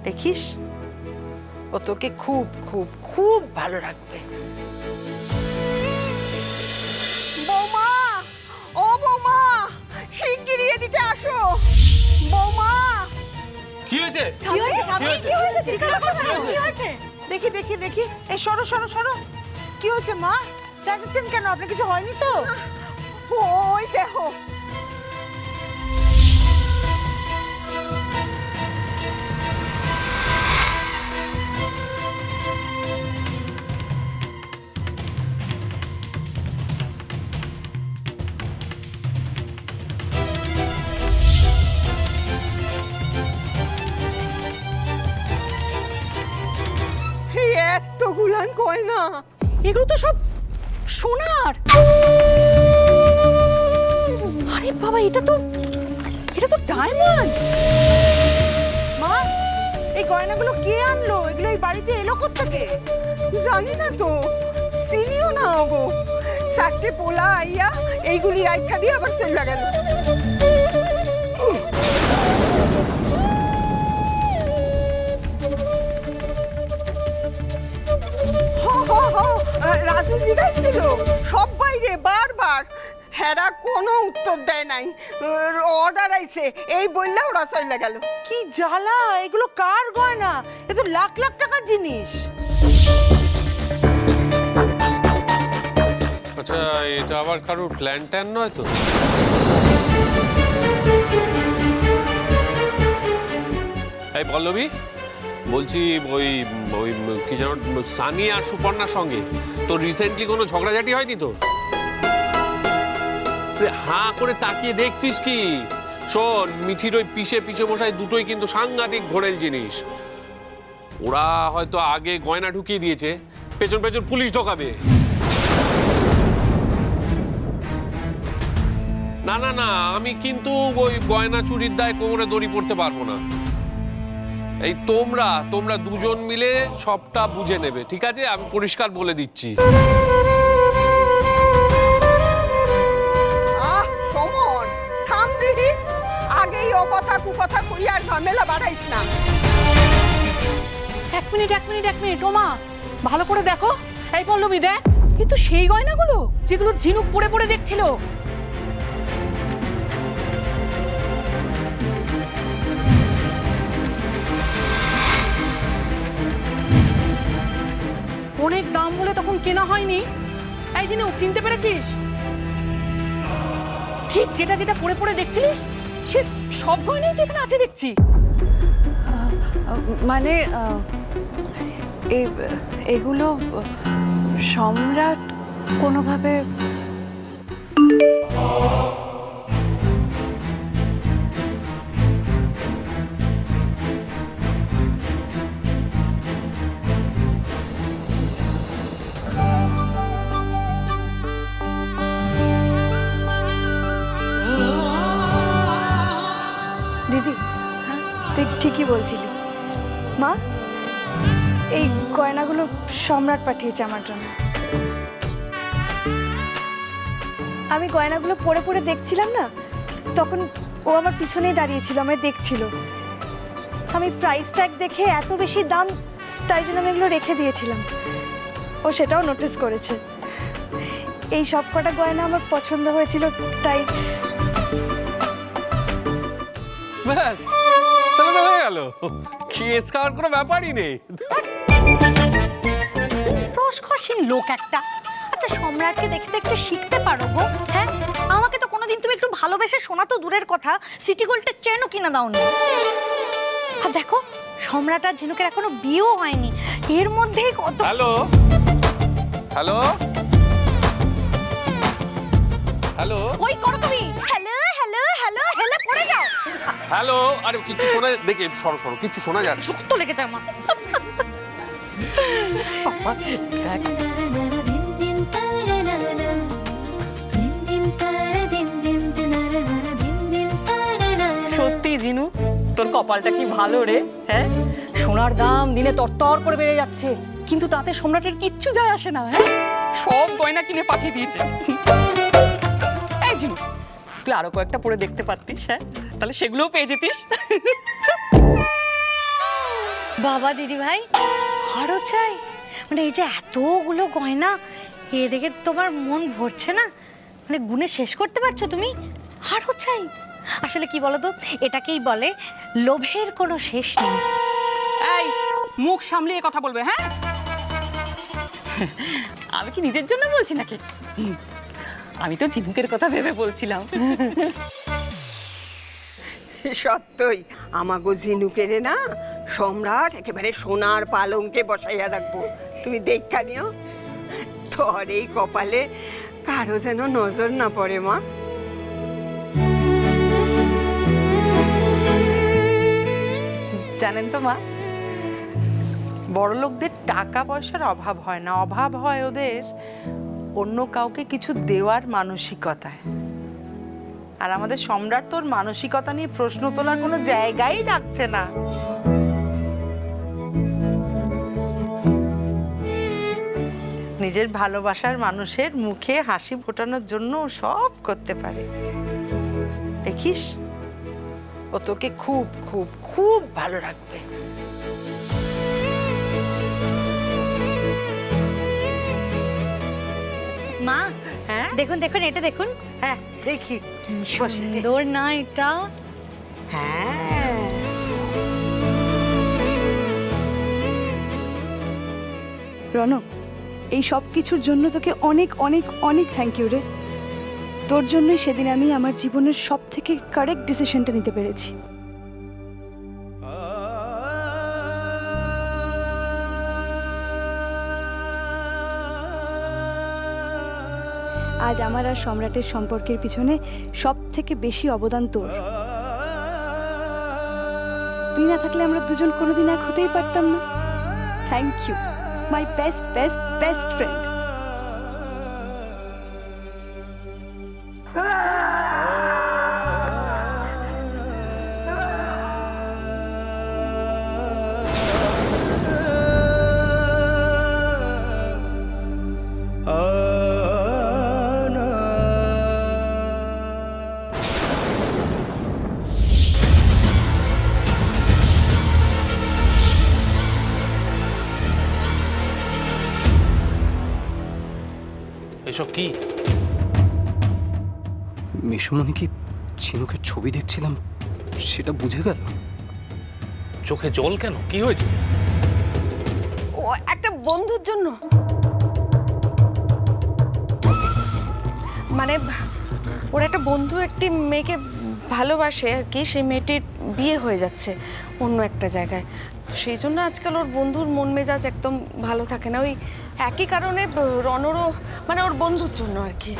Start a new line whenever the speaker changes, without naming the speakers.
দেখিস ও তোকে খুব খুব খুব ভালো রাখবে।
বৌমা, ও বৌমা, শিগগিরই এদিকে আসো। বৌমা,
কি হয়েছে?
কি হয়েছে? চিৎকার করছো কেন? কি হয়েছে?
দেখি দেখি দেখি, এই সরো সরো সরো। কি হয়েছে মা? চেঁচাচ্ছেন কেন? আপনার কিছু হয়নি তো?
ওই দেখো। এতগুলান গয়না,
এগুলো তো সব সোনার। আরে বাবা, এটা তো ডায়মন্ড।
মা, এই গয়নাগুলো কে আনলো? এগুলো এই বাড়িতে এলো কোত্থেকে?
জানি না তো, চিনিও না গো। চারটে পোলা আইয়া এইগুলি রাইখা দিয়ে আবার চলে গেল। রাজু জিজ্ঞাসছিল সব বাইরে বারবার, হেরা কোনো উত্তর দেয় নাই। অর্ডার আইছে এই বললে ওরা চলে গেল।
কি জ্বালা! এগুলো কার গয়না? এ তো লাখ লাখ টাকার জিনিস।
আচ্ছা, এটা আবার কারোর প্ল্যান ট্যান নয় তো? এই পল্লবী, বলছি ওই ওই কি যেন সানি আর সুপর্ণার সঙ্গে তো রিসেন্টলি কোনো ঝগড়াঝাটি হয়নি তো? তুই হাঁ করে তাকিয়ে দেখছিস কি? শোন, মিঠির ওই পিছে মশাই দুটোই কিন্তু সাংঘাতিক ঘোরেল জিনিস। ওরা হয়তো আগে গয়না ঢুকিয়ে দিয়েছে, পেছন পেছন পুলিশ ঢোকাবে। না না না, আমি কিন্তু ওই গয়না চুরির দায় কোমরে দড়ি পড়তে পারবো না। এই তোমরা দুজন মিলে সবটা বুঝে নেবে, ঠিক আছে? আমি পরিষ্কার বলে দিচ্ছি।
সমন, থাম দিদি, আগেই ও কথা কুকথা কই আর ঝামেলা বাড়াইস না।
এক মিনিট ওমা, ভালো করে দেখো। এই পল্লবী দেখ, এ তো সেই গয়নাগুলো যেগুলো ঝিনুক পরে পরে দেখছিল। অনেক দাম বলে তখন কেনা হয়নি। এই ঝিনুক, চিনতে পেরেছিস? ঠিক যেটা পরে পরে দেখছিলিস সে সব গয়নাই তো এখানে আছে দেখছি।
মানে এগুলো সম্রাট কোনোভাবে দিদি, তুই ঠিকই বলছিলি মা। এই গয়নাগুলো সম্রাট পাঠিয়েছে আমার জন্য। আমি গয়নাগুলো পরে পরে দেখছিলাম না, তখন ও আমার পিছনেই দাঁড়িয়েছিল, আমায় দেখছিল। আমি প্রাইস ট্যাগ দেখে এত বেশি দাম, তাই জন্য আমি এগুলো রেখে দিয়েছিলাম। ও সেটাও নোটিস করেছে। এই সব কটা গয়না আমার পছন্দ হয়েছিল, তাই।
ব্যাস, তাহলে তো হয়ে গেল। কেস খাওয়ার কোনো ব্যাপারই নেই।
রসকসীন লোক একটা। আচ্ছা, সম্রাটকে দেখে তো একটু শিখতে পারো গো। হ্যাঁ, আমাকে তো কোনোদিন তুমি একটু ভালোবেসে শোনা তো দূরের কথা, সিটি গোল্ডের চেনও কিনা দাওনি। আর দেখো, সম্রাট আর ঝিনুকের এখনো বিয়েও হয়নি, এর মধ্যেই কত।
হ্যালো হ্যালো হ্যালো,
ওই করো তুমি হ্যালো হ্যালো হ্যালো হ্যালো করে যাও।
হ্যালো। আরে কিছু শোনা, দেখে সরো সরো, কিছু শোনা যাচ্ছে।
শক্ত লেগেছে আমার।
সত্যি জিনু, তোর কপালটা কি ভালো রে। হ্যাঁ, সোনার দাম দিনে তরতর করে বেড়ে যাচ্ছে, কিন্তু তাতে সম্রাটের কিচ্ছু যায় আসে না। হ্যাঁ, সব গয়না কিনে পাঠিয়ে দিয়েছে। এই জিনু, তুই আরো কয়েকটা পরে দেখতে পারতিস। হ্যাঁ, তাহলে সেগুলোও পেয়ে যেতিস।
বাবা দিদি ভাই আরো চাই, মানে এই যে এতগুলো গয়না, এ দেখে তোমার মন ভরছে না? মানে গুনে শেষ করতে পারছো তুমি? আরো চাই? আসলে কি বলো তো, এটাকেই বলে লোভের কোনো শেষ নেই।
এই মুখ সামলিয়ে কথা বলবে, হ্যাঁ? আমি কি নিজের জন্য বলছি নাকি? আমি তো ঝিনুকের কথা ভেবে বলছিলাম।
সত্যই আমাগো ঝিনুকেরে না সম্রাট একেবারে সোনার পালঙ্কে বসাইয়া রাখবো, তুমি দেখা নিও। তোর এই কপালে কারো যেন নজর না পড়ে মা।
জানেন তো মা, বড় লোকদের টাকা পয়সার অভাব হয় না, অভাব হয় ওদের অন্য কাউকে কিছু দেওয়ার মানসিকতায়। আর আমাদের সম্রাট তোর মানসিকতা নিয়ে প্রশ্ন তোলার কোনো জায়গাই রাখছে না। নিজের ভালোবাসার মানুষের মুখে হাসি ফোটানোর জন্য ও সব করতে পারে। দেখিস, ও তোকে খুব খুব খুব ভালো রাখবে।
মা
হ্যাঁ
দেখুন দেখুন, এটা দেখুন,
হ্যাঁ দেখি, বসে দে।
সুন্দর না এটা?
হ্যাঁ
রনক, এই সব কিছুর জন্য তোকে অনেক অনেক অনেক থ্যাংক ইউ রে। তোর জন্যই সেদিন আমি আমার জীবনের সব থেকে কারেক্ট ডিসিশনটা নিতে পেরেছি। আজ আমার আর সম্রাটের সম্পর্কের পিছনে সব থেকে বেশি অবদান তোর। তুই না থাকলে আমরা দুজন কোনোদিন এক হতেই পারতাম না। Thank you my best best best friend.
এসব কি?
মিশুমণি কি ঝিনুকের ছবি দেখছিলাম সেটা বুঝে গেল?
চোখে জল কেন? কি হয়েছে?
ও একটা বন্ধুর জন্য,
মানে ওর একটা বন্ধু একটি মেয়েকে ভালোবাসে আর কি, সেই মেয়েটির বিয়ে হয়ে যাচ্ছে অন্য একটা জায়গায়, সেই জন্য আজকাল ওর বন্ধুর মন মেজাজ একদম ভালো থাকে না। ওই একই কারণে রনরও, মানে ওর বন্ধুর জন্য আর কি।